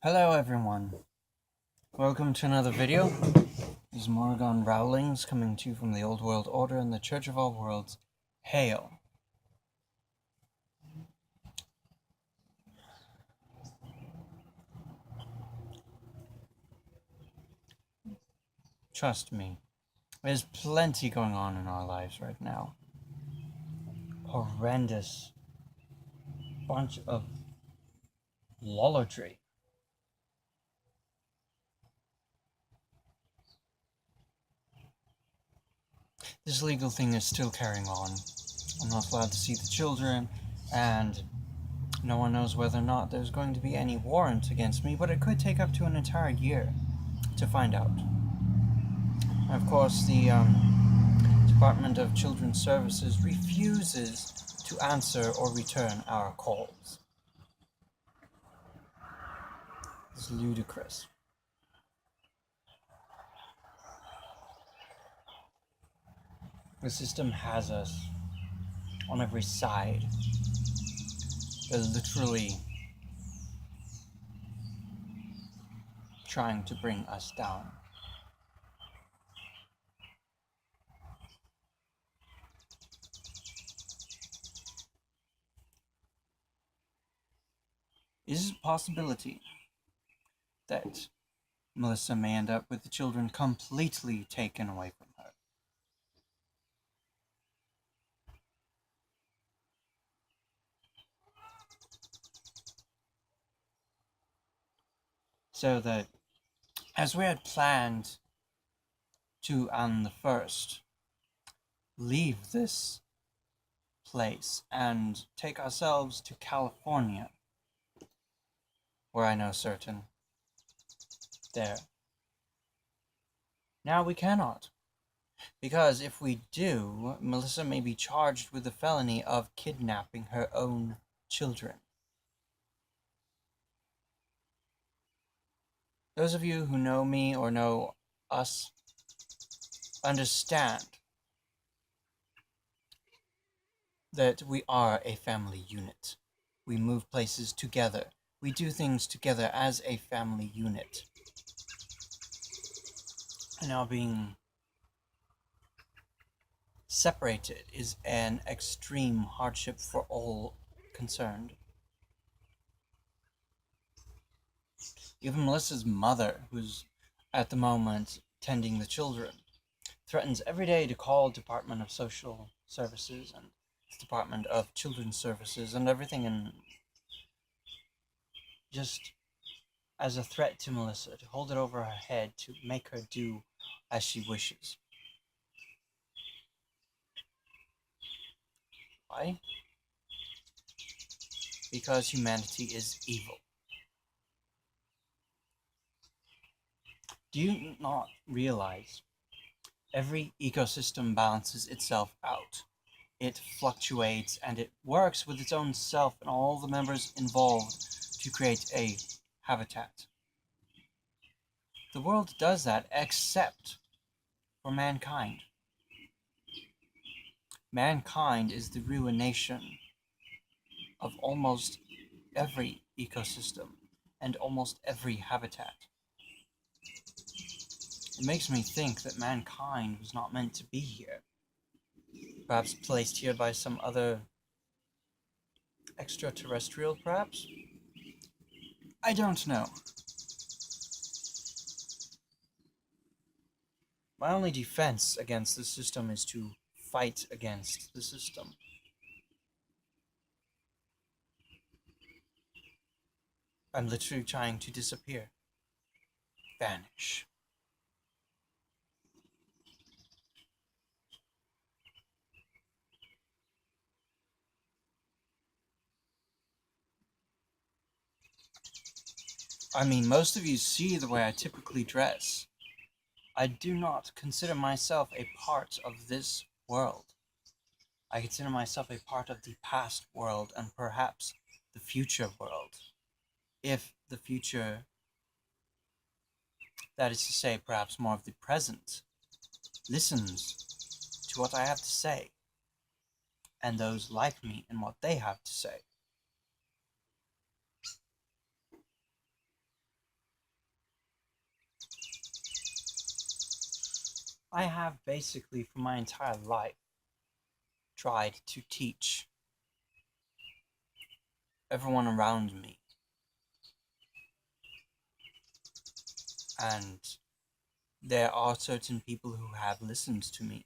Hello everyone, welcome to another video. This is Morr'gán Rowlings coming to you from the Old World Order and the Church of All Worlds. Hail! Trust me, there's plenty going on in our lives right now. Horrendous bunch of lollardry. This legal thing is still carrying on. I'm not allowed to see the children, and no one knows whether or not there's going to be any warrant against me, but it could take up to an entire year to find out. Of course, the Department of Children's Services refuses to answer or return our calls. It's ludicrous. The system has us on every side. They're literally trying to bring us down. Is it a possibility that Melissa may end up with the children completely taken away from her? So that, as we had planned to, on the first, leave this place and take ourselves to California, where I know certain there. Now we cannot, because if we do, Melissa may be charged with the felony of kidnapping her own children. Those of you who know me or know us understand that we are a family unit. We move places together. We do things together as a family unit. And now being separated is an extreme hardship for all concerned. Even Melissa's mother, who's at the moment tending the children, threatens every day to call Department of Social Services and Department of Children's Services and everything, and just as a threat to Melissa, to hold it over her head, to make her do as she wishes. Why? Because humanity is evil. Do you not realize every ecosystem balances itself out? It fluctuates and it works with its own self and all the members involved to create a habitat. The world does that except for mankind. Mankind is the ruination of almost every ecosystem and almost every habitat. It makes me think that mankind was not meant to be here. Perhaps placed here by some other extraterrestrial, perhaps? I don't know. My only defense against the system is to fight against the system. I'm literally trying to disappear. Vanish. I mean, most of you see the way I typically dress. I do not consider myself a part of this world. I consider myself a part of the past world and perhaps the future world. If the future, that is to say, perhaps more of the present, listens to what I have to say, and those like me and what they have to say. I have basically for my entire life tried to teach everyone around me, and there are certain people who have listened to me,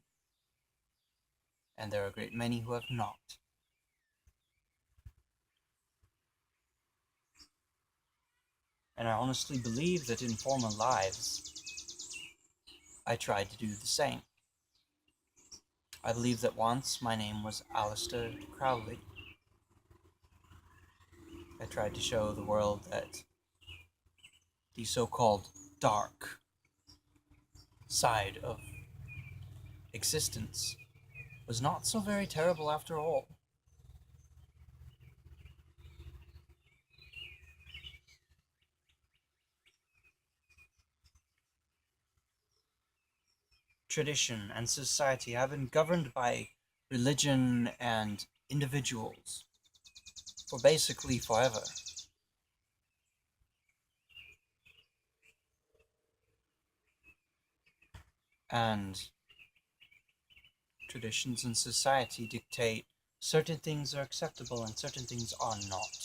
and there are a great many who have not. And I honestly believe that in former lives, I tried to do the same. I believe that once my name was Alistair Crowley. I tried to show the world that the so-called dark side of existence was not so very terrible after all. Tradition and society have been governed by religion and individuals for basically forever. And traditions and society dictate certain things are acceptable and certain things are not.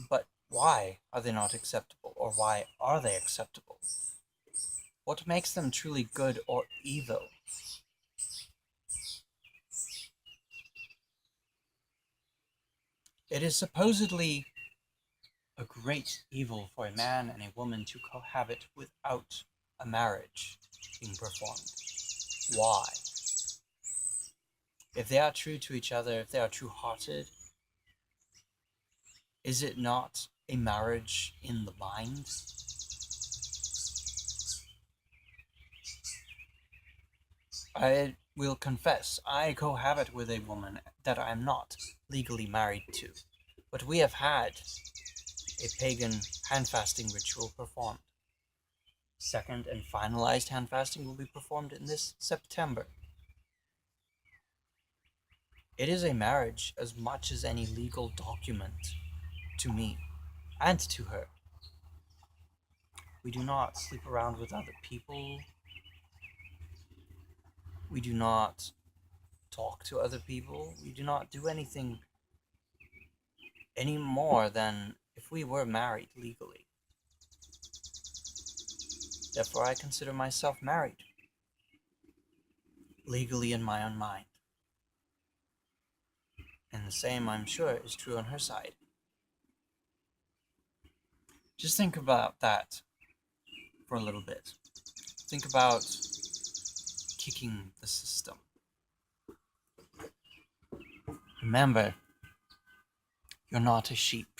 But why are they not acceptable, or why are they acceptable? What makes them truly good or evil? It is supposedly a great evil for a man and a woman to cohabit without a marriage being performed. Why? If they are true to each other, if they are true-hearted, is it not a marriage in the mind? I will confess, I cohabit with a woman that I am not legally married to, but we have had a pagan hand-fasting ritual performed. Second and finalized hand-fasting will be performed in this September. It is a marriage as much as any legal document to me and to her. We do not sleep around with other people. We do not talk to other people. We do not do anything any more than if we were married legally. Therefore, I consider myself married, legally in my own mind. And the same, I'm sure, is true on her side. Just think about that for a little bit. Think about kicking the system. Remember, you're not a sheep.